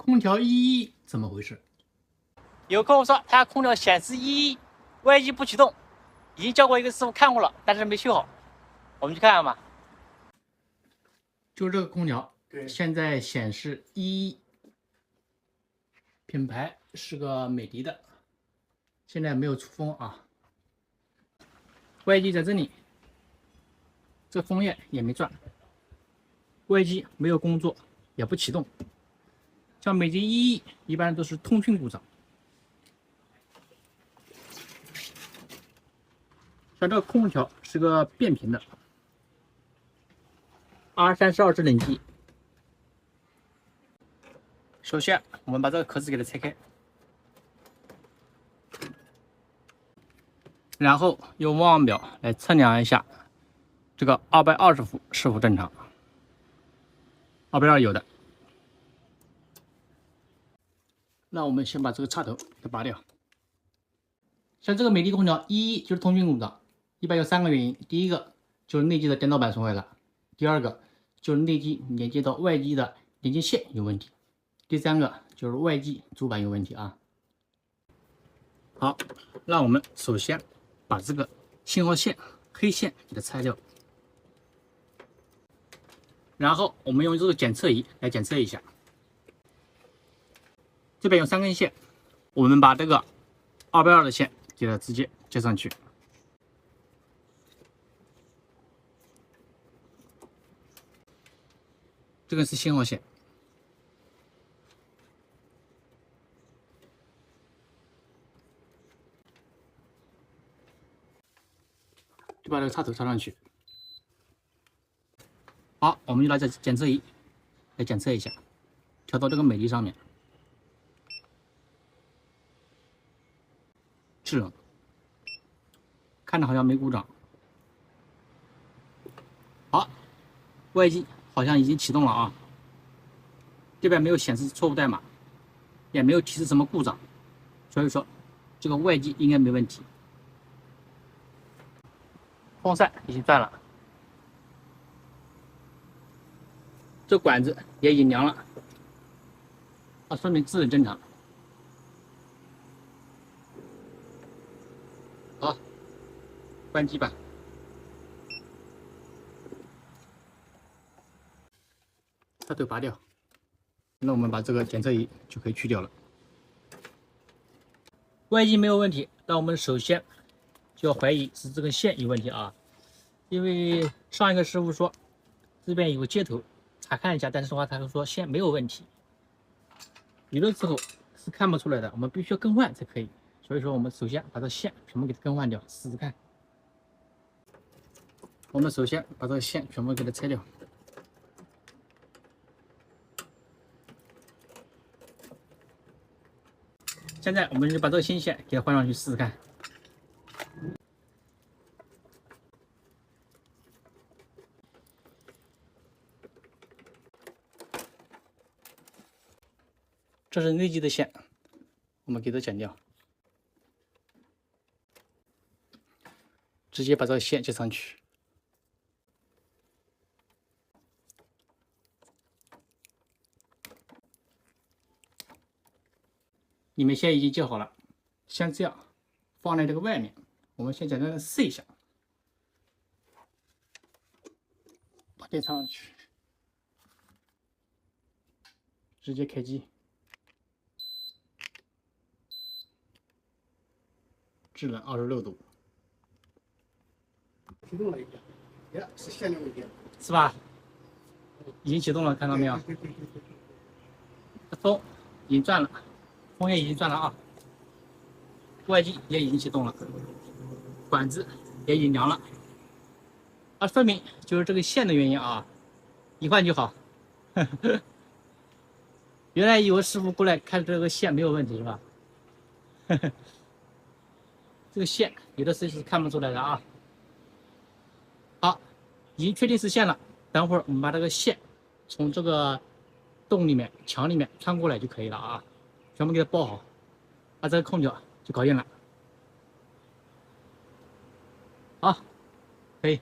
空调1怎么回事？有客户说他空调显示1，外机不启动，已经叫过一个师傅看过了，但是没修好。我们去看看吧。就这个空调，现在显示1，品牌是个美的的，现在没有出风啊。外机在这里，这风叶也没转，外机没有工作，也不启动。像美的1一般都是通讯故障。像这个空调是个变频的 R32制冷机。首先，我们把这个壳子给它拆开，然后用望表来测量一下这个220伏是否正常。220有的。那我们先把这个插头给拔掉。像这个美的空调1就是通讯故障，一般有3个原因。第一个就是内机的电导板损坏了，第二个就是内机连接到外机的连接线有问题，第三个就是外机主板有问题啊。好，那我们首先把这个信号线黑线给它拆掉，然后我们用这个检测仪来检测一下。这边有3根线，我们把这个220的线给它直接接上去。这个是信号线，就把这个插头插上去。好，我们就拿这检测仪来检测一下，调到这个美的上面，制冷，看着好像没故障。好，外机好像已经启动了啊，这边没有显示错误代码，也没有提示什么故障，所以说这个外机应该没问题。风扇已经转了，这管子也已经凉了，说明制冷正常。好，关机吧。插头拔掉，那我们把这个检测仪就可以去掉了。外机没有问题，那我们首先就要怀疑是这根线有问题啊，因为上一个师傅说这边有个接头，查看一下，但是的话他说线没有问题，有的时候是看不出来的，我们必须要更换才可以。所以说我们首先把这线全部给它更换掉，试试看。我们首先把这个线全部给它拆掉。现在我们就把这个新线给它换上去试试看。这是内机的线，我们给它剪掉，直接把这个线接上去。里面线已经接好了，像这样放在这个外面，我们先简单的试一下，把电插上去，直接开机，制冷26度，启动了一下，呀，是线的问题，是吧？已经启动了，看到没有？风已经转了。风也已经转了啊，外机也已经启动了，管子也已经凉了，说明就是这个线的原因啊，一换就好。原来有个师傅过来看这个线没有问题是吧？这个线有的时候是看不出来的啊。好，已经确定是线了，等会儿我们把这个线从这个洞里面、墙里面穿过来就可以了啊。全部给它包好，那这个空调就搞定了。好，可以。